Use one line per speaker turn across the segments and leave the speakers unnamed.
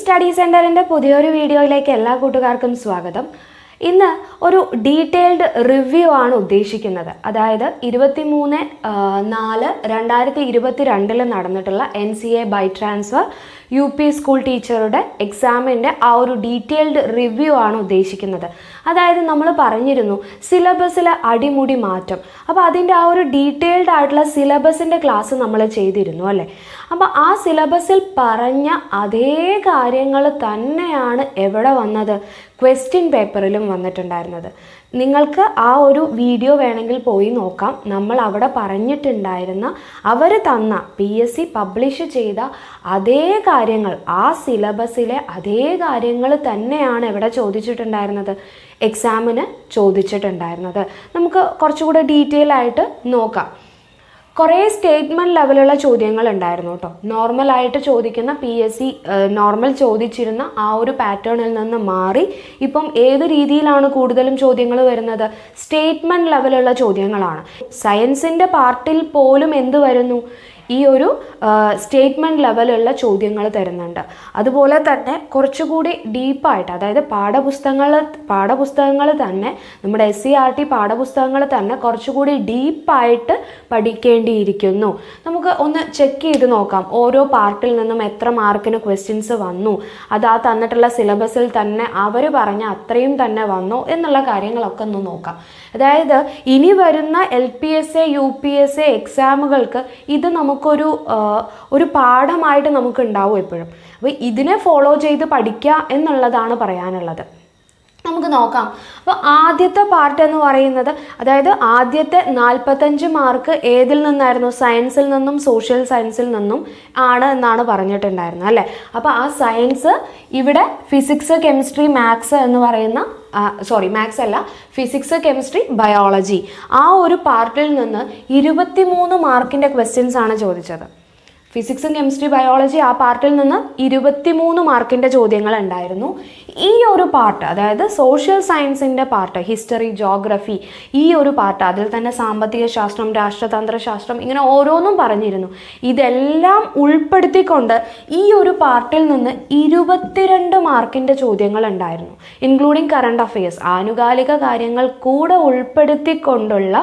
Study സെന്ററിന്റെ പുതിയൊരു വീഡിയോയിലേക്ക് എല്ലാ കൂട്ടുകാർക്കും സ്വാഗതം. ഇന്ന് ഒരു ഡീറ്റെയിൽഡ് റിവ്യൂ ആണ് ഉദ്ദേശിക്കുന്നത്. അതായത് 23/4/2022 നടന്നിട്ടുള്ള NCA by transfer UP school ടീച്ചറുടെ എക്സാമിൻ്റെ ആ ഒരു ഡീറ്റെയിൽഡ് റിവ്യൂ ആണ് ഉദ്ദേശിക്കുന്നത്. അതായത് നമ്മൾ പറഞ്ഞിരുന്നു സിലബസിൽ അടിമുടി മാറ്റം. അപ്പോൾ അതിൻ്റെ ആ ഒരു ഡീറ്റെയിൽഡ് ആയിട്ടുള്ള സിലബസിൻ്റെ ക്ലാസ് നമ്മൾ ചെയ്തിരുന്നു അല്ലേ. അപ്പോൾ ആ സിലബസിൽ പറഞ്ഞ അതേ കാര്യങ്ങൾ തന്നെയാണ് എവിടെ വന്നത്, ക്വസ്റ്റ്യൻ പേപ്പറിലും വന്നിട്ടുണ്ടായിരുന്നത്. നിങ്ങൾക്ക് ആ ഒരു വീഡിയോ വേണമെങ്കിൽ പോയി നോക്കാം. നമ്മൾ അവിടെ പറഞ്ഞിട്ടുണ്ടായിരുന്ന അവർ തന്ന PSC പബ്ലിഷ് ചെയ്ത അതേ കാര്യങ്ങൾ, ആ സിലബസിലെ അതേ കാര്യങ്ങൾ തന്നെയാണ് ഇവിടെ ചോദിച്ചിട്ടുണ്ടായിരുന്നത്, എക്സാമിന് ചോദിച്ചിട്ടുണ്ടായിരുന്നത്. നമുക്ക് കുറച്ചുകൂടെ ഡീറ്റെയിൽ ആയിട്ട് നോക്കാം. കുറേ സ്റ്റേറ്റ്മെൻറ്റ് ലെവലുള്ള ചോദ്യങ്ങൾ ഉണ്ടായിരുന്നു കേട്ടോ. നോർമലായിട്ട് ചോദിക്കുന്ന PSC നോർമൽ ചോദിച്ചിരുന്ന ആ ഒരു പാറ്റേണിൽ നിന്ന് മാറി ഇപ്പം ഏത് രീതിയിലാണ് കൂടുതലും ചോദ്യങ്ങൾ വരുന്നത്, സ്റ്റേറ്റ്മെൻറ്റ് ലെവലുള്ള ചോദ്യങ്ങളാണ്. സയൻസിൻ്റെ പാർട്ടിൽ പോലും എന്ത് വരുന്നു, ഈ ഒരു സ്റ്റേറ്റ്മെൻറ്റ് ലെവലുള്ള ചോദ്യങ്ങൾ തരുന്നുണ്ട്. അതുപോലെ തന്നെ കുറച്ചുകൂടി ഡീപ്പായിട്ട്, അതായത് പാഠപുസ്തകങ്ങൾ തന്നെ നമ്മുടെ SCERT പാഠപുസ്തകങ്ങൾ തന്നെ കുറച്ചുകൂടി ഡീപ്പായിട്ട് പഠിക്കേണ്ടിയിരിക്കുന്നു. നമുക്ക് ഒന്ന് ചെക്ക് ചെയ്ത് നോക്കാം ഓരോ പാർട്ടിൽ നിന്നും എത്ര മാർക്കിന് ക്വസ്റ്റ്യൻസ് വന്നു, അത് ആ തന്നിട്ടുള്ള സിലബസിൽ തന്നെ അവർ പറഞ്ഞ അത്രയും തന്നെ വന്നോ എന്നുള്ള കാര്യങ്ങളൊക്കെ ഒന്ന് നോക്കാം. അതായത് ഇനി വരുന്ന LPSA UPSA എക്സാമുകൾക്ക് ഇത് ഒരു പാഠമായിട്ട് നമുക്ക് ഉണ്ടാവും എപ്പോഴും. അപ്പോൾ ഇതിനെ ഫോളോ ചെയ്ത് പഠിക്കുക എന്നുള്ളതാണ് പറയാനുള്ളത്. നമുക്ക് നോക്കാം. അപ്പോൾ ആദ്യത്തെ പാർട്ട് എന്ന് പറയുന്നത്, അതായത് ആദ്യത്തെ 45 മാർക്ക് ഏതിൽ നിന്നായിരുന്നു, സയൻസിൽ നിന്നും സോഷ്യൽ സയൻസിൽ നിന്നും ആണ് എന്നാണ് പറഞ്ഞിട്ടുണ്ടായിരുന്നത് അല്ലേ. അപ്പോൾ ആ സയൻസ് ഇവിടെ ഫിസിക്സ് കെമിസ്ട്രി മാത്സ് എന്ന് പറയുന്ന മാത്സ് അല്ല, ഫിസിക്സ് കെമിസ്ട്രി ബയോളജി ആ ഒരു പാർട്ടിൽ നിന്ന് 23 മാർക്കിൻ്റെ ക്വസ്റ്റ്യൻസ് ആണ് ചോദിച്ചത്. ഫിസിക്സും കെമിസ്ട്രി ബയോളജി ആ പാർട്ടിൽ നിന്ന് 23 മാർക്കിൻ്റെ ചോദ്യങ്ങൾ ഉണ്ടായിരുന്നു. ഈ ഒരു പാർട്ട്, അതായത് സോഷ്യൽ സയൻസിൻ്റെ പാർട്ട്, ഹിസ്റ്ററി, ജോഗ്രഫി, ഈ ഒരു പാർട്ട്, അതിൽ തന്നെ സാമ്പത്തിക ശാസ്ത്രം, രാഷ്ട്രതന്ത്ര ശാസ്ത്രം, ഇങ്ങനെ ഓരോന്നും പറഞ്ഞിരുന്നു. ഇതെല്ലാം ഉൾപ്പെടുത്തിക്കൊണ്ട് ഈ ഒരു പാർട്ടിൽ നിന്ന് 22 മാർക്കിൻ്റെ ചോദ്യങ്ങൾ ഉണ്ടായിരുന്നു. ഇൻക്ലൂഡിങ് കറണ്ട് അഫയേഴ്സ്, ആനുകാലിക കാര്യങ്ങൾ കൂടെ ഉൾപ്പെടുത്തിക്കൊണ്ടുള്ള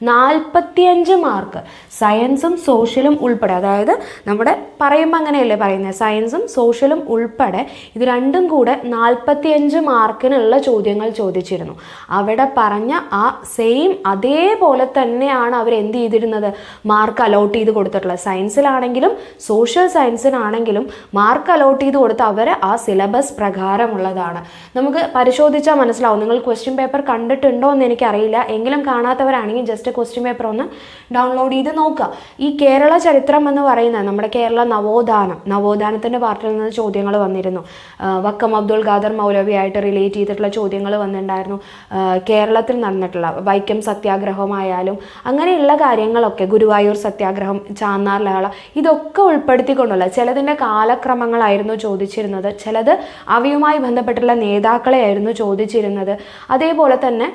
45 മാർക്ക് സയൻസും സോഷ്യലും ഉൾപ്പെടെ, അതായത് നമ്മുടെ പറയുമ്പോൾ അങ്ങനെയല്ലേ പറയുന്നത്, സയൻസും സോഷ്യലും ഉൾപ്പെടെ ഇത് രണ്ടും കൂടെ 45 മാർക്കിനുള്ള ചോദ്യങ്ങൾ ചോദിച്ചിരുന്നു. അവിടെ പറഞ്ഞ ആ സെയിം അതേപോലെ തന്നെയാണ് അവർ എന്ത് ചെയ്തിരുന്നത്, മാർക്ക് അലോട്ട് ചെയ്ത് കൊടുത്തിട്ടുള്ളത്. സയൻസിലാണെങ്കിലും സോഷ്യൽ സയൻസിനാണെങ്കിലും മാർക്ക് അലോട്ട് ചെയ്ത് കൊടുത്ത് അവർ ആ സിലബസ് പ്രകാരമുള്ളതാണ്. നമുക്ക് പരിശോധിച്ചാൽ മനസ്സിലാവും. നിങ്ങൾ ക്വസ്റ്റ്യൻ പേപ്പർ കണ്ടിട്ടുണ്ടോ എന്ന് എനിക്കറിയില്ല, എങ്കിലും കാണാത്തവരാണെങ്കിൽ ജസ്റ്റ് ക്വസ്റ്റ്യൻ പേപ്പർ ഒന്ന് ഡൗൺലോഡ് ചെയ്ത് നോക്കുക. ഈ കേരള ചരിത്രം എന്ന് പറയുന്നത് നമ്മുടെ കേരള നവോത്ഥാനത്തിൻ്റെ പാർട്ടിൽ നിന്ന് ചോദ്യങ്ങൾ വന്നിരുന്നു. വക്കം അബ്ദുൾ ഖാദർ മൗലവിയായിട്ട് റിലേറ്റ് ചെയ്തിട്ടുള്ള ചോദ്യങ്ങൾ വന്നിട്ടുണ്ടായിരുന്നു. കേരളത്തിൽ നടന്നിട്ടുള്ള വൈക്കം സത്യാഗ്രഹമായാലും അങ്ങനെയുള്ള കാര്യങ്ങളൊക്കെ, ഗുരുവായൂർ സത്യാഗ്രഹം, ചാന്നാർ ലഹള, ഇതൊക്കെ ഉൾപ്പെടുത്തിക്കൊണ്ടുള്ള ചിലതിൻ്റെ കാലക്രമങ്ങളായിരുന്നു ചോദിച്ചിരുന്നത്, ചിലത് അവയുമായി ബന്ധപ്പെട്ടുള്ള നേതാക്കളെയായിരുന്നു ചോദിച്ചിരുന്നത്. അതേപോലെ തന്നെ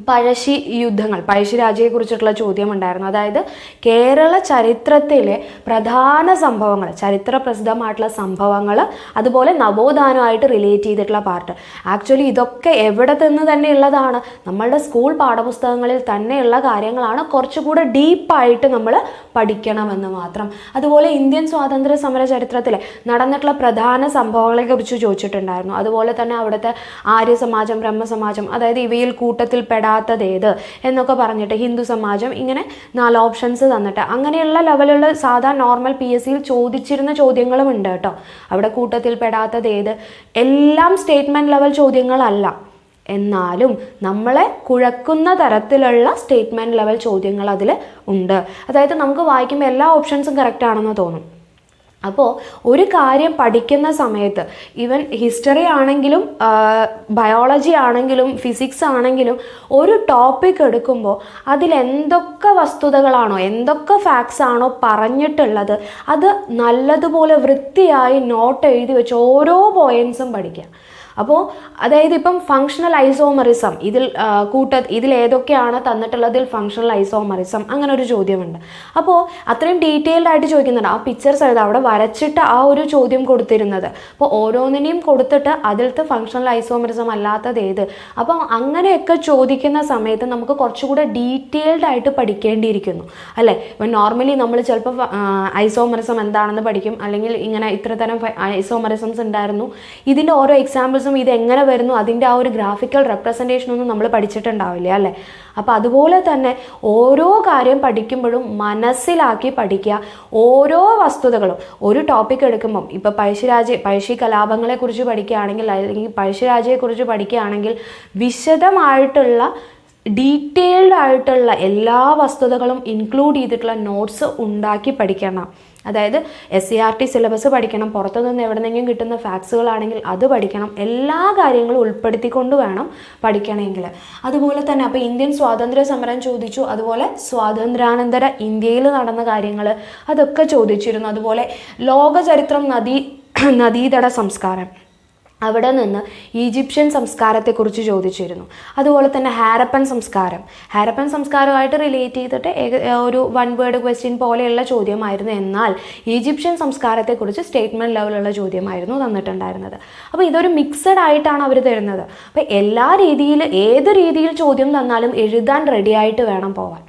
പഴശ്ശി യുദ്ധങ്ങൾ, പഴശ്ശിരാജയെക്കുറിച്ചിട്ടുള്ള ചോദ്യം ഉണ്ടായിരുന്നു. അതായത് കേരള ചരിത്രത്തിലെ പ്രധാന സംഭവങ്ങൾ, ചരിത്ര പ്രസിദ്ധമായിട്ടുള്ള സംഭവങ്ങൾ, അതുപോലെ നവോത്ഥാനമായിട്ട് റിലേറ്റ് ചെയ്തിട്ടുള്ള പാർട്ട്. ആക്ച്വലി ഇതൊക്കെ എവിടെ നിന്ന് തന്നെ ഉള്ളതാണ്, നമ്മളുടെ സ്കൂൾ പാഠപുസ്തകങ്ങളിൽ തന്നെയുള്ള കാര്യങ്ങളാണ്. കുറച്ചുകൂടെ ഡീപ്പായിട്ട് നമ്മൾ പഠിക്കണമെന്ന് മാത്രം. അതുപോലെ ഇന്ത്യൻ സ്വാതന്ത്ര്യ സമര ചരിത്രത്തിൽ നടന്നിട്ടുള്ള പ്രധാന സംഭവങ്ങളെക്കുറിച്ച് ചോദിച്ചിട്ടുണ്ടായിരുന്നു. അതുപോലെ തന്നെ അവിടുത്തെ ആര്യസമാജം, ബ്രഹ്മസമാജം, അതായത് ഇവയിൽ കൂട്ടത്തിൽ ഏത് എന്നൊക്കെ പറഞ്ഞിട്ട് ഹിന്ദു സമാജം, ഇങ്ങനെ 4 ഓപ്ഷൻസ് തന്നിട്ട് അങ്ങനെയുള്ള ലെവലുള്ള സാധാ നോർമൽ PSCയിൽ ചോദിച്ചിരുന്ന ചോദ്യങ്ങളും ഉണ്ട് കേട്ടോ. അവിടെ കൂട്ടത്തിൽ പെടാത്തത് ഏത്, എല്ലാം സ്റ്റേറ്റ്മെൻറ്റ് ലെവൽ ചോദ്യങ്ങളല്ല, എന്നാലും നമ്മളെ കുഴക്കുന്ന തരത്തിലുള്ള സ്റ്റേറ്റ്മെൻറ്റ് ലെവൽ ചോദ്യങ്ങൾ അതിൽ ഉണ്ട്. അതായത് നമുക്ക് വായിക്കുമ്പോൾ എല്ലാ ഓപ്ഷൻസും കറക്റ്റ് ആണെന്ന് തോന്നും. അപ്പോൾ ഒരു കാര്യം പഠിക്കുന്ന സമയത്ത്, ഈവൻ ഹിസ്റ്ററി ആണെങ്കിലും ബയോളജി ആണെങ്കിലും ഫിസിക്സ് ആണെങ്കിലും, ഒരു ടോപ്പിക് എടുക്കുമ്പോൾ അതിലെന്തൊക്കെ വസ്തുതകളാണോ, എന്തൊക്കെ ഫാക്ട്സ് ആണോ പറഞ്ഞിട്ടുള്ളത്, അത് നല്ലതുപോലെ വൃത്തിയായി നോട്ട് എഴുതി വെച്ച് ഓരോ പോയിൻറ്റ്സും പഠിക്കുക. അപ്പോൾ അതായത് ഇപ്പം ഫങ്ഷണൽ ഐസോമറിസം ഇതിൽ ഏതൊക്കെയാണ് തന്നിട്ടുള്ളതിൽ ഫങ്ഷണൽ ഐസോമറിസം അങ്ങനെ ഒരു ചോദ്യമുണ്ട്. അപ്പോൾ അത്രയും ഡീറ്റെയിൽഡ് ആയിട്ട് ചോദിക്കുന്നുണ്ട്. ആ പിക്ചേഴ്സ് എഴുതാം, അവിടെ വരച്ചിട്ട് ആ ഒരു ചോദ്യം കൊടുത്തിരുന്നത്. അപ്പോൾ ഓരോന്നിനെയും കൊടുത്തിട്ട് അതിലത്തെ ഫങ്ഷണൽ ഐസോമറിസം അല്ലാത്തത് ഏത്. അപ്പം അങ്ങനെയൊക്കെ ചോദിക്കുന്ന സമയത്ത് നമുക്ക് കുറച്ചുകൂടെ ഡീറ്റെയിൽഡ് ആയിട്ട് പഠിക്കേണ്ടിയിരിക്കുന്നു അല്ലേ. ഇപ്പം നോർമലി നമ്മൾ ചിലപ്പോൾ ഐസോമറിസം എന്താണെന്ന് പഠിക്കും, അല്ലെങ്കിൽ ഇങ്ങനെ ഇത്ര തരം ഐസോമറിസംസ് ഉണ്ടായിരുന്നു, ഇതിൻ്റെ ഓരോ എക്സാമ്പിൾസും ഇത് എങ്ങനെ വരുന്നു അതിൻ്റെ ആ ഒരു ഗ്രാഫിക്കൽ റെപ്രസെൻറ്റേഷനൊന്നും നമ്മൾ പഠിച്ചിട്ടുണ്ടാവില്ല അല്ലേ. അപ്പോൾ അതുപോലെ തന്നെ ഓരോ കാര്യം പഠിക്കുമ്പോഴും മനസ്സിലാക്കി പഠിക്കുക. ഓരോ വസ്തുതകളും ഒരു ടോപ്പിക് എടുക്കുമ്പം ഇപ്പോൾ പഴശ്ശി കലാപങ്ങളെക്കുറിച്ച് പഠിക്കുകയാണെങ്കിൽ, അല്ലെങ്കിൽ പഴശ്ശിരാജയെക്കുറിച്ച് പഠിക്കുകയാണെങ്കിൽ വിശദമായിട്ടുള്ള ഡീറ്റെയിൽഡ് ആയിട്ടുള്ള എല്ലാ വസ്തുതകളും ഇൻക്ലൂഡ് ചെയ്തിട്ടുള്ള നോട്ട്സ് ഉണ്ടാക്കി പഠിക്കണം. അതായത് SCERT സിലബസ് പഠിക്കണം, പുറത്തു നിന്ന് എവിടെന്നെങ്കിലും കിട്ടുന്ന ഫാക്ട്സുകളാണെങ്കിൽ അത് പഠിക്കണം. എല്ലാ കാര്യങ്ങളും ഉൾപ്പെടുത്തിക്കൊണ്ട് വേണം പഠിക്കണമെങ്കിൽ. അതുപോലെ തന്നെ അപ്പോൾ ഇന്ത്യൻ സ്വാതന്ത്ര്യ സമരം ചോദിച്ചു, അതുപോലെ സ്വാതന്ത്ര്യാനന്തര ഇന്ത്യയിൽ നടന്ന കാര്യങ്ങൾ അതൊക്കെ ചോദിച്ചിരുന്നു. അതുപോലെ ലോകചരിത്രം, നദീതട സംസ്കാരം, അവിടെ നിന്ന് ഈജിപ്ഷ്യൻ സംസ്കാരത്തെക്കുറിച്ച് ചോദിച്ചിരുന്നു. അതുപോലെ തന്നെ ഹാരപ്പൻ സംസ്കാരമായിട്ട് റിലേറ്റ് ചെയ്തിട്ട് ഒരു 1 വേർഡ് ക്വസ്റ്റ്യൻ പോലെയുള്ള ചോദ്യമായിരുന്നു. എന്നാൽ ഈജിപ്ഷ്യൻ സംസ്കാരത്തെക്കുറിച്ച് സ്റ്റേറ്റ്മെൻറ്റ് ലെവലുള്ള ചോദ്യമായിരുന്നു തന്നിട്ടുണ്ടായിരുന്നത്. അപ്പോൾ ഇതൊരു മിക്സഡ് ആയിട്ടാണ് അവർ തരുന്നത്. അപ്പോൾ ഏത് രീതിയിൽ ചോദ്യം തന്നാലും എഴുതാൻ റെഡി ആയിട്ട് വേണം പോവാൻ.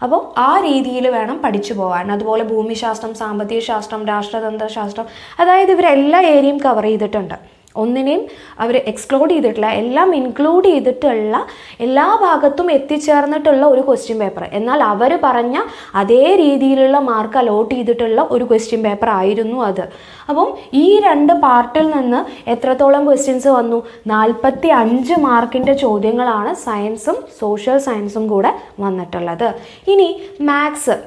അപ്പോൾ ആ രീതിയിൽ വേണം പഠിച്ചു പോകാൻ. അതുപോലെ ഭൂമിശാസ്ത്രം, സാമ്പത്തിക ശാസ്ത്രം, രാഷ്ട്രതന്ത്രശാസ്ത്രം, അതായത് ഇവരെല്ലാ ഏരിയയും കവർ ചെയ്തിട്ടുണ്ട്. ഒന്നിനെയും അവർ എക്സ്ക്ലൂഡ് ചെയ്തിട്ടില്ല, എല്ലാം ഇൻക്ലൂഡ് ചെയ്തിട്ടുള്ള എല്ലാ ഭാഗത്തും എത്തിച്ചേർന്നിട്ടുള്ള ഒരു ക്വസ്റ്റ്യൻ പേപ്പർ. എന്നാൽ അവർ പറഞ്ഞ അതേ രീതിയിലുള്ള മാർക്ക് അലോട്ട് ചെയ്തിട്ടുള്ള ഒരു ക്വസ്റ്റ്യൻ പേപ്പർ ആയിരുന്നു അത്. അപ്പം ഈ 2 പാർട്ടിൽ നിന്ന് എത്രത്തോളം ക്വസ്റ്റ്യൻസ് വന്നു? 45 മാർക്കിൻ്റെ ചോദ്യങ്ങളാണ് സയൻസും സോഷ്യൽ സയൻസും കൂടെ വന്നിട്ടുള്ളത്. ഇനി മാത്സ്,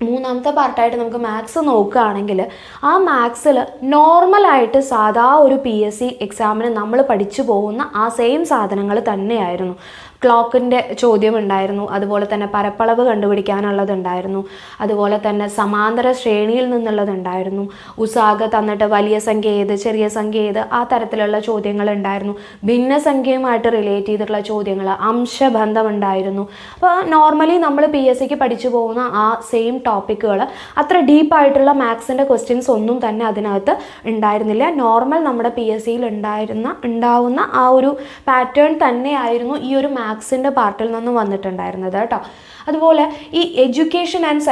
മൂന്നാമത്തെ പാർട്ടായിട്ട് നമുക്ക് മാത്സ് നോക്കുകയാണെങ്കിൽ, ആ മാത്സിൽ നോർമലായിട്ട് സാധാ ഒരു PSC എക്സാമിന് നമ്മൾ പഠിച്ചു പോകുന്ന ആ സെയിം സാധനങ്ങൾ തന്നെയായിരുന്നു. ക്ലോക്കിൻ്റെ ചോദ്യം ഉണ്ടായിരുന്നു, അതുപോലെ തന്നെ പരപ്പളവ് കണ്ടുപിടിക്കാനുള്ളതുണ്ടായിരുന്നു, അതുപോലെ തന്നെ സമാന്തര ശ്രേണിയിൽ നിന്നുള്ളതുണ്ടായിരുന്നു, ഉസാഗ തന്നിട്ട് വലിയ സംഖ്യ ഏത്, ചെറിയ സംഖ്യ ഏത്, ആ തരത്തിലുള്ള ചോദ്യങ്ങൾ ഉണ്ടായിരുന്നു. ഭിന്നസംഖ്യയുമായിട്ട് റിലേറ്റ് ചെയ്തിട്ടുള്ള ചോദ്യങ്ങൾ, അംശബന്ധം ഉണ്ടായിരുന്നു. അപ്പോൾ നോർമലി നമ്മൾ PSCക്ക് പഠിച്ചു പോകുന്ന ആ സെയിം ടോപ്പിക്കുകൾ, അത്ര ഡീപ്പായിട്ടുള്ള മാത്സിൻ്റെ ക്വസ്റ്റ്യൻസ് ഒന്നും തന്നെ അതിനകത്ത് ഉണ്ടായിരുന്നില്ല. നോർമൽ നമ്മുടെ PSCയിൽ ഉണ്ടാവുന്ന ആ ഒരു പാറ്റേൺ തന്നെയായിരുന്നു ഈ ഒരു മാത്സിൻ്റെ പാർട്ടിൽ നിന്നും വന്നിട്ടുണ്ടായിരുന്നത് കേട്ടോ. അതുപോലെ ഈ education and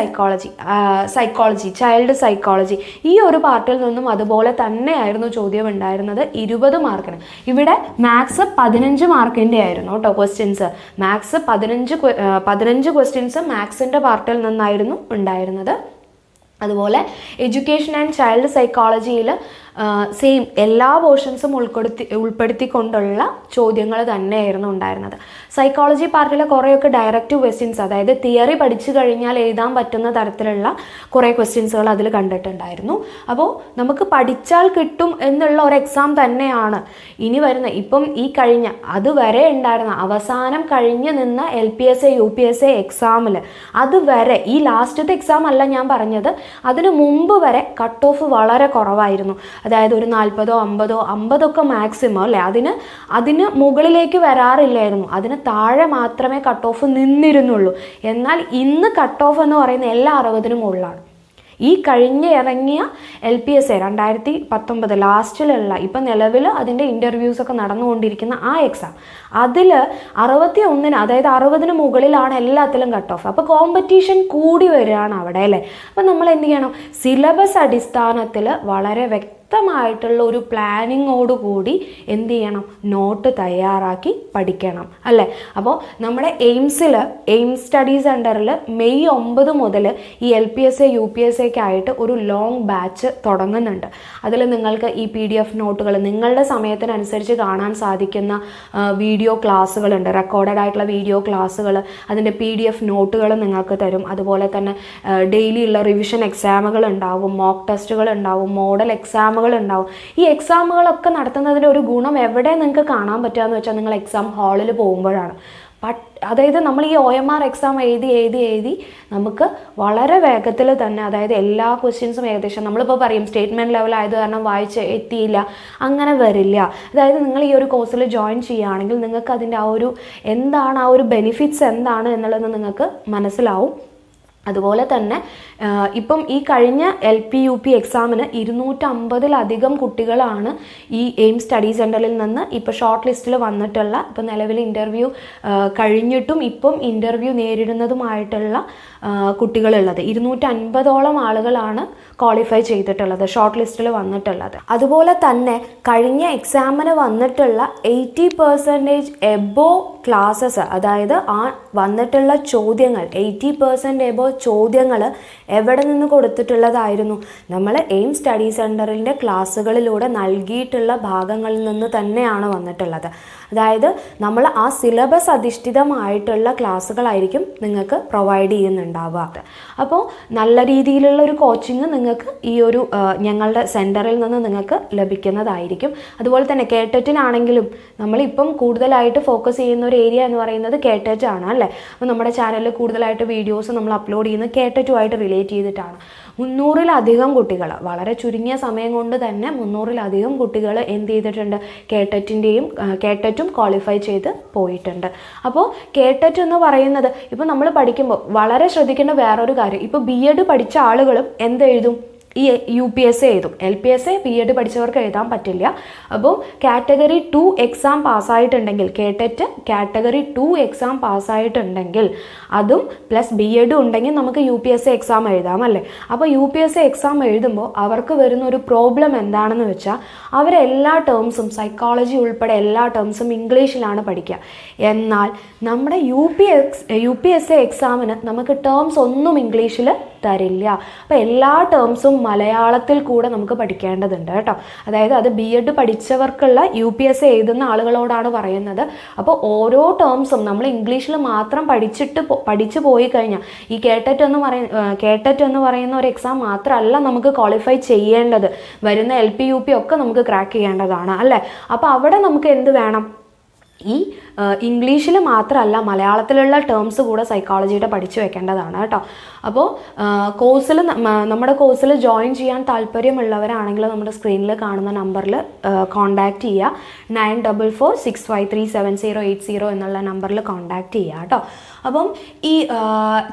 psychology, child psychology, ഈ ഒരു പാർട്ടിൽ നിന്നും അതുപോലെ തന്നെയായിരുന്നു ചോദ്യം ഉണ്ടായിരുന്നത് 20 മാർക്കിന്. ഇവിടെ മാത്സ് 15 മാർക്കിൻ്റെ ആയിരുന്നു കേട്ടോ ക്വസ്റ്റ്യൻസ്. മാത്സ് 15 ക്വസ്റ്റ്യൻസ് മാത്സിൻ്റെ പാർട്ടിൽ നിന്നായിരുന്നു ഉണ്ടായിരുന്നത്. അതുപോലെ എഡ്യൂക്കേഷൻ ആൻഡ് ചൈൽഡ് സൈക്കോളജിയിൽ സെയിം എല്ലാ പോർഷൻസും ഉൾപ്പെടുത്തിക്കൊണ്ടുള്ള ചോദ്യങ്ങൾ തന്നെയായിരുന്നു ഉണ്ടായിരുന്നത്. സൈക്കോളജി പാർട്ടിലെ കുറേയൊക്കെ ഡയറക്റ്റ് ക്വസ്റ്റ്യൻസ്, അതായത് തിയറി പഠിച്ചു കഴിഞ്ഞാൽ എഴുതാൻ പറ്റുന്ന തരത്തിലുള്ള കുറേ ക്വസ്റ്റ്യൻസുകൾ അതിൽ കണ്ടിട്ടുണ്ടായിരുന്നു. അപ്പോൾ നമുക്ക് പഠിച്ചാൽ കിട്ടും എന്നുള്ള ഒരു എക്സാം തന്നെയാണ് ഇനി വരുന്ന. ഇപ്പം ഈ കഴിഞ്ഞ അതുവരെ ഉണ്ടായിരുന്ന അവസാനം കഴിഞ്ഞ് നിന്ന LPSA UPSA എക്സാമിൽ അതുവരെ, ഈ ലാസ്റ്റത്തെ എക്സാം അല്ല ഞാൻ പറഞ്ഞത്, അതിന് മുമ്പ് വരെ കട്ട് ഓഫ് വളരെ കുറവായിരുന്നു. അതായത് ഒരു 40, 50 ഒക്കെ മാക്സിമം അല്ലേ, അതിന് മുകളിലേക്ക് വരാറില്ലായിരുന്നു, അതിന് താഴെ മാത്രമേ കട്ട് ഓഫ് നിന്നിരുന്നുള്ളൂ. എന്നാൽ ഇന്ന് കട്ട് ഓഫ് എന്ന് പറയുന്ന എല്ലാ 60-നും മുകളിലാണ്. ഈ ഇറങ്ങിയ LPSA 2019 ലാസ്റ്റിലുള്ള, ഇപ്പം നിലവിൽ അതിൻ്റെ ഇൻ്റർവ്യൂസൊക്കെ നടന്നുകൊണ്ടിരിക്കുന്ന ആ എക്സാം, അതിൽ 61, അതായത് 60-ന് മുകളിലാണ് എല്ലാത്തിലും കട്ട് ഓഫ്. അപ്പോൾ കോമ്പറ്റീഷൻ കൂടി വരികയാണ് അവിടെ അല്ലേ. അപ്പം നമ്മൾ എന്ത് ചെയ്യണം? സിലബസ് അടിസ്ഥാനത്തിൽ വളരെ വ്യക്തമായിട്ടുള്ള ഒരു പ്ലാനിങ്ങോടുകൂടി എന്ത് ചെയ്യണം? നോട്ട് തയ്യാറാക്കി പഠിക്കണം അല്ലേ. അപ്പോൾ നമ്മുടെ എയിംസ് സ്റ്റഡി സെൻറ്ററിൽ മെയ് 9 മുതൽ ഈ LPSA UPSAക്കായിട്ട് ഒരു ലോങ് ബാച്ച് തുടങ്ങുന്നുണ്ട്. അതിൽ നിങ്ങൾക്ക് ഈ PDF നോട്ടുകൾ നിങ്ങളുടെ സമയത്തിനനുസരിച്ച് കാണാൻ സാധിക്കുന്ന വീഡിയോ ക്ലാസ്സുകളുണ്ട്, റെക്കോർഡഡ് ആയിട്ടുള്ള വീഡിയോ ക്ലാസ്സുകൾ, അതിൻ്റെ PDF നോട്ടുകൾ നിങ്ങൾക്ക് തരും. അതുപോലെ തന്നെ ഡെയിലി ഉള്ള റിവിഷൻ എക്സാമുകൾ ഉണ്ടാവും, മോക്ക് ടെസ്റ്റുകൾ ഉണ്ടാവും, മോഡൽ എക്സാമുകൾ ഉണ്ടാവും. ഈ എക്സാമുകളൊക്കെ നടത്തുന്നതിൻ്റെ ഒരു ഗുണം എവിടെ നിങ്ങൾക്ക് കാണാൻ പറ്റുക എന്ന് വെച്ചാൽ നിങ്ങൾ എക്സാം ഹാളിൽ പോകുമ്പോഴാണ്. അതായത് നമ്മൾ ഈ OMR എക്സാം എഴുതി നമുക്ക് വളരെ വേഗത്തിൽ തന്നെ, അതായത് എല്ലാ ക്വസ്റ്റ്യൻസും ഏകദേശം നമ്മളിപ്പോൾ പറയും സ്റ്റേറ്റ്മെൻറ്റ് ലെവൽ ആയത് കാരണം വായിച്ച് എത്തിയില്ല, അങ്ങനെ വരില്ല. അതായത് നിങ്ങൾ ഈ ഒരു കോഴ്സിൽ ജോയിൻ ചെയ്യുകയാണെങ്കിൽ നിങ്ങൾക്ക് അതിൻ്റെ എന്താണ് ആ ഒരു ബെനിഫിറ്റ്സ് എന്താണ് എന്നുള്ളത് നിങ്ങൾക്ക് മനസ്സിലാവും. അതുപോലെ തന്നെ ഇപ്പം ഈ കഴിഞ്ഞ LPUP എക്സാമിന് 250-ലധികം കുട്ടികളാണ് ഈ എയിം സ്റ്റഡി സെൻറ്ററിൽ നിന്ന് ഇപ്പോൾ ഷോർട്ട് ലിസ്റ്റിൽ വന്നിട്ടുള്ള, ഇപ്പം നിലവിൽ ഇൻ്റർവ്യൂ കഴിഞ്ഞിട്ടും ഇപ്പം ഇൻ്റർവ്യൂ നേരിടുന്നതുമായിട്ടുള്ള കുട്ടികളുള്ളത്. 250ഓളം ആളുകളാണ് ക്വാളിഫൈ ചെയ്തിട്ടുള്ളത്, ഷോർട്ട് ലിസ്റ്റിൽ വന്നിട്ടുള്ളത്. അതുപോലെ തന്നെ കഴിഞ്ഞ എക്സാമിന് വന്നിട്ടുള്ള 80% എബോ ക്ലാസ്സസ്, അതായത് ആ വന്നിട്ടുള്ള ചോദ്യങ്ങൾ 80% എബോ ചോദ്യങ്ങൾ എവിടെ നിന്ന് കൊടുത്തിട്ടുള്ളതായിരുന്നു? നമ്മൾ എയിം സ്റ്റഡി സെൻറ്ററിൻ്റെ ക്ലാസ്സുകളിലൂടെ നൽകിയിട്ടുള്ള ഭാഗങ്ങളിൽ നിന്ന് തന്നെയാണ് വന്നിട്ടുള്ളത്. അതായത് നമ്മൾ ആ സിലബസ് അധിഷ്ഠിതമായിട്ടുള്ള ക്ലാസ്സുകളായിരിക്കും നിങ്ങൾക്ക് പ്രൊവൈഡ് ചെയ്യുന്നുണ്ടാവുക. അപ്പോൾ നല്ല രീതിയിലുള്ള ഒരു കോച്ചിങ് നിങ്ങൾക്ക് ഈ ഒരു ഞങ്ങളുടെ സെൻറ്ററിൽ നിന്ന് നിങ്ങൾക്ക് ലഭിക്കുന്നതായിരിക്കും. അതുപോലെ തന്നെ കേട്ടറ്റിനാണെങ്കിലും നമ്മളിപ്പം കൂടുതലായിട്ട് ഫോക്കസ് ചെയ്യുന്ന ഒരു ഏരിയ എന്ന് പറയുന്നത് കേട്ടറ്റ് ആണ് അല്ലേ. അപ്പോൾ നമ്മുടെ ചാനലിൽ കൂടുതലായിട്ട് വീഡിയോസ് നമ്മൾ അപ്ലോഡ് ചെയ്യുന്നത് കേട്ടറ്റുമായിട്ട് റിലേറ്റ് ചെയ്തിട്ടാണ്. 300-ലധികം കുട്ടികൾ, വളരെ ചുരുങ്ങിയ സമയം കൊണ്ട് തന്നെ 300-ലധികം കുട്ടികൾ എന്ത് ചെയ്തിട്ടുണ്ട്? കേട്ടറ്റും ക്വാളിഫൈ ചെയ്ത് പോയിട്ടുണ്ട്. അപ്പോൾ കേട്ടറ്റ് എന്ന് പറയുന്നത് ഇപ്പോൾ നമ്മൾ പഠിക്കുമ്പോൾ വളരെ ശ്രദ്ധിക്കേണ്ട വേറൊരു കാര്യം, ഇപ്പോൾ BEd പഠിച്ച ആളുകളും എന്തെഴുതും? ഈ UPSA എഴുതും. LPSA BEd പഠിച്ചവർക്ക് എഴുതാൻ പറ്റില്ല. അപ്പോൾ കാറ്റഗറി 2 എക്സാം പാസ്സായിട്ടുണ്ടെങ്കിൽ, കേട്ടറ്റ് കാറ്റഗറി 2 എക്സാം പാസ്സായിട്ടുണ്ടെങ്കിൽ അതും പ്ലസ് BEd ഉണ്ടെങ്കിൽ നമുക്ക് UPSA എക്സാം എഴുതാം അല്ലേ. അപ്പോൾ UPSA എക്സാം എഴുതുമ്പോൾ അവർക്ക് വരുന്ന ഒരു പ്രോബ്ലം എന്താണെന്ന് വെച്ചാൽ അവരെല്ലാ ടേംസും, സൈക്കോളജി ഉൾപ്പെടെ എല്ലാ ടേംസും ഇംഗ്ലീഷിലാണ് പഠിക്കുക. എന്നാൽ നമ്മുടെ UPSA എക്സാമിന് നമുക്ക് ടേംസ് ഒന്നും ഇംഗ്ലീഷിൽ തരില്ല. അപ്പോൾ എല്ലാ ടേംസും മലയാളത്തിൽ കൂടെ നമുക്ക് പഠിക്കേണ്ടതുണ്ട് കേട്ടോ. അതായത് അത് BEd പഠിച്ചവർക്കുള്ള UPSA എഴുതുന്ന ആളുകളോടാണ് പറയുന്നത്. അപ്പോൾ ഓരോ ടേംസും നമ്മൾ ഇംഗ്ലീഷിൽ മാത്രം പഠിച്ചു പോയി കഴിഞ്ഞാൽ ഈ കേട്ടറ്റ് എന്ന് പറയുന്ന ഒരു എക്സാം മാത്രമല്ല നമുക്ക് ക്വാളിഫൈ ചെയ്യേണ്ടത്, വരുന്ന LPUP ഒക്കെ നമുക്ക് ക്രാക്ക് ചെയ്യേണ്ടതാണ് അല്ലേ. അപ്പോൾ അവിടെ നമുക്ക് എന്ത് വേണം? ഈ ഇംഗ്ലീഷിൽ മാത്രമല്ല മലയാളത്തിലുള്ള ടേംസ് കൂടെ സൈക്കോളജിയുടെ പഠിച്ചു വെക്കേണ്ടതാണ് കേട്ടോ. അപ്പോൾ നമ്മുടെ കോഴ്സിൽ ജോയിൻ ചെയ്യാൻ താല്പര്യമുള്ളവരാണെങ്കിൽ നമ്മുടെ സ്ക്രീനിൽ കാണുന്ന നമ്പറിൽ കോൺടാക്റ്റ് ചെയ്യുക. 9446537080 എന്നുള്ള നമ്പറിൽ കോൺടാക്റ്റ് ചെയ്യുക കേട്ടോ. അപ്പം ഈ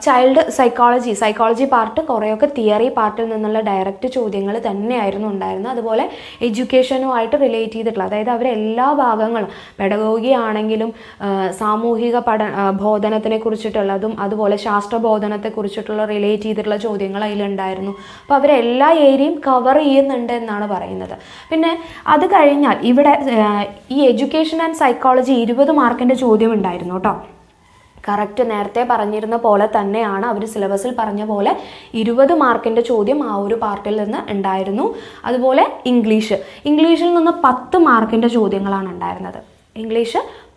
ചൈൽഡ് സൈക്കോളജി പാർട്ട് കുറേയൊക്കെ തിയറി പാർട്ടിൽ നിന്നുള്ള ഡയറക്റ്റ് ചോദ്യങ്ങൾ തന്നെയായിരുന്നു ഉണ്ടായിരുന്നത്. അതുപോലെ എഡ്യൂക്കേഷനുമായിട്ട് റിലേറ്റ് ചെയ്തിട്ടുള്ള, അതായത് അവരെല്ലാ ഭാഗങ്ങളും പെഡഗോഗി ആണെങ്കിലും സാമൂഹിക ബോധനത്തിനെ കുറിച്ചിട്ടുള്ളതും അതുപോലെ ശാസ്ത്രബോധനത്തെ കുറിച്ചിട്ടുള്ള റിലേറ്റ് ചെയ്തിട്ടുള്ള ചോദ്യങ്ങൾ അതിലുണ്ടായിരുന്നു. അപ്പോൾ അവരെല്ലാ ഏരിയയും കവർ ചെയ്യുന്നുണ്ട് എന്നാണ് പറയുന്നത്. പിന്നെ അത് കഴിഞ്ഞാൽ ഇവിടെ ഈ എഡ്യൂക്കേഷൻ ആൻഡ് സൈക്കോളജി 20 മാർക്കിൻ്റെ ചോദ്യം ഉണ്ടായിരുന്നു കേട്ടോ. കറക്റ്റ് നേരത്തെ പറഞ്ഞിരുന്ന പോലെ തന്നെയാണ് അവർ സിലബസിൽ പറഞ്ഞ പോലെ 20 മാർക്കിൻ്റെ ചോദ്യം ആ ഒരു പാർട്ടിൽ നിന്ന് ഉണ്ടായിരുന്നു. അതുപോലെ ഇംഗ്ലീഷിൽ നിന്ന് 10 മാർക്കിൻ്റെ ചോദ്യങ്ങളാണ് ഉണ്ടായിരുന്നത്.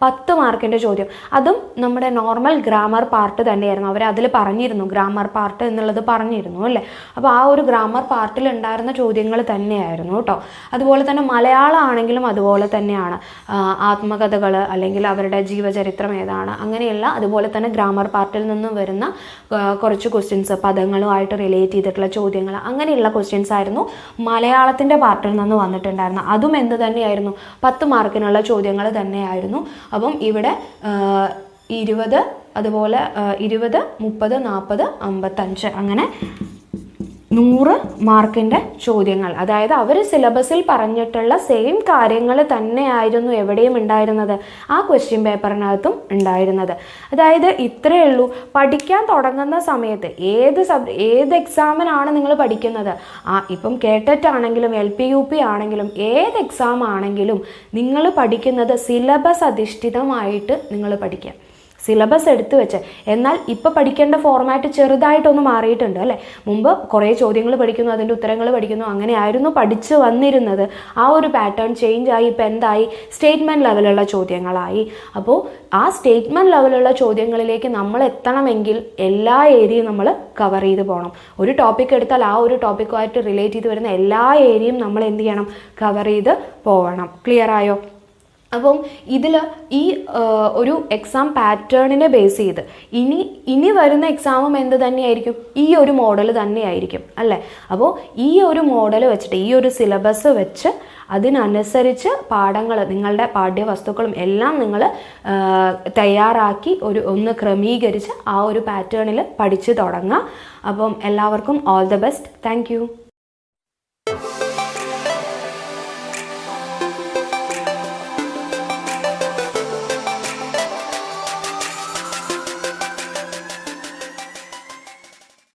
10 മാർക്കിൻ്റെ ചോദ്യം, അതും നമ്മുടെ നോർമൽ ഗ്രാമർ പാർട്ട് തന്നെയായിരുന്നു. അവർ അതിൽ പറഞ്ഞിരുന്നു, ഗ്രാമർ പാർട്ട് എന്നുള്ളത് പറഞ്ഞിരുന്നു അല്ലേ. അപ്പോൾ ആ ഒരു ഗ്രാമർ പാർട്ടിൽ ഉണ്ടായിരുന്ന ചോദ്യങ്ങൾ തന്നെയായിരുന്നു കേട്ടോ. അതുപോലെ തന്നെ മലയാളം ആണെങ്കിലും അതുപോലെ തന്നെയാണ്. ആത്മകഥകൾ അല്ലെങ്കിൽ അവരുടെ ജീവചരിത്രം ഏതാണ് അങ്ങനെയുള്ള, അതുപോലെ തന്നെ ഗ്രാമർ പാർട്ടിൽ നിന്ന് വരുന്ന കുറച്ച് ക്വസ്റ്റ്യൻസ്, പദങ്ങളുമായിട്ട് റിലേറ്റ് ചെയ്തിട്ടുള്ള ചോദ്യങ്ങൾ, അങ്ങനെയുള്ള ക്വസ്റ്റ്യൻസ് ആയിരുന്നു മലയാളത്തിൻ്റെ പാർട്ടിൽ നിന്ന് വന്നിട്ടുണ്ടായിരുന്നു. അതും എന്ത് തന്നെയായിരുന്നു? 10 മാർക്കിനുള്ള ചോദ്യങ്ങൾ തന്നെയായിരുന്നു. അപ്പം ഇവിടെ 20, അതുപോലെ 20, 30, 40, 55 അങ്ങനെ 100 മാർക്കിൻ്റെ ചോദ്യങ്ങൾ. അതായത് അവർ സിലബസിൽ പറഞ്ഞിട്ടുള്ള സെയിം കാര്യങ്ങൾ തന്നെയായിരുന്നു എവിടെയും ഉണ്ടായിരുന്നത്, ആ ക്വസ്റ്റ്യൻ പേപ്പറിനകത്തും ഉണ്ടായിരുന്നത്. അതായത് ഇത്രയേ ഉള്ളൂ. പഠിക്കാൻ തുടങ്ങുന്ന സമയത്ത് ഏത് എക്സാമിനാണ് നിങ്ങൾ പഠിക്കുന്നത്, ഇപ്പം കേട്ടറ്റ് ആണെങ്കിലും LPUP ആണെങ്കിലും ഏത് എക്സാം ആണെങ്കിലും നിങ്ങൾ പഠിക്കുന്നത് സിലബസ് അധിഷ്ഠിതമായിട്ട് നിങ്ങൾ പഠിക്കുക. സിലബസ് എടുത്തു വെച്ച്. എന്നാൽ ഇപ്പോൾ പഠിക്കേണ്ട ഫോർമാറ്റ് ചെറുതായിട്ടൊന്ന് മാറിയിട്ടുണ്ട് അല്ലേ. മുമ്പ് കുറേ ചോദ്യങ്ങൾ പഠിക്കുന്നു, അതിൻ്റെ ഉത്തരങ്ങൾ പഠിക്കുന്നു, അങ്ങനെയായിരുന്നു പഠിച്ചു വന്നിരുന്നത്. ആ ഒരു പാറ്റേൺ ചേഞ്ച് ആയി. ഇപ്പോൾ എന്തായി? സ്റ്റേറ്റ്മെൻറ്റ് ലെവലുള്ള ചോദ്യങ്ങളായി. അപ്പോൾ ആ സ്റ്റേറ്റ്മെൻറ്റ് ലെവലുള്ള ചോദ്യങ്ങളിലേക്ക് നമ്മൾ എത്തണമെങ്കിൽ എല്ലാ ഏരിയയും നമ്മൾ കവർ ചെയ്ത് പോകണം. ഒരു ടോപ്പിക് എടുത്താൽ ആ ഒരു ടോപ്പിക്കുമായിട്ട് റിലേറ്റ് ചെയ്ത് വരുന്ന എല്ലാ ഏരിയയും നമ്മൾ എന്ത് ചെയ്യണം? കവർ ചെയ്ത് പോകണം. ക്ലിയർ ആയോ? അപ്പം ഇതിൽ ഈ ഒരു എക്സാം പാറ്റേണിനെ ബേസ് ചെയ്ത് ഇനി വരുന്ന എക്സാമും എന്ത് തന്നെയായിരിക്കും, ഈ ഒരു മോഡൽ തന്നെയായിരിക്കും അല്ലേ. അപ്പോൾ ഈ ഒരു മോഡൽ വെച്ചിട്ട്, ഈ ഒരു സിലബസ് വെച്ച് അതിനനുസരിച്ച് പാഠങ്ങൾ, നിങ്ങളുടെ പാഠ്യവസ്തുക്കളും എല്ലാം നിങ്ങൾ തയ്യാറാക്കി ഒന്ന് ക്രമീകരിച്ച് ആ ഒരു പാറ്റേണിൽ പഠിച്ചു തുടങ്ങുക. അപ്പം എല്ലാവർക്കും all the best. Thank you.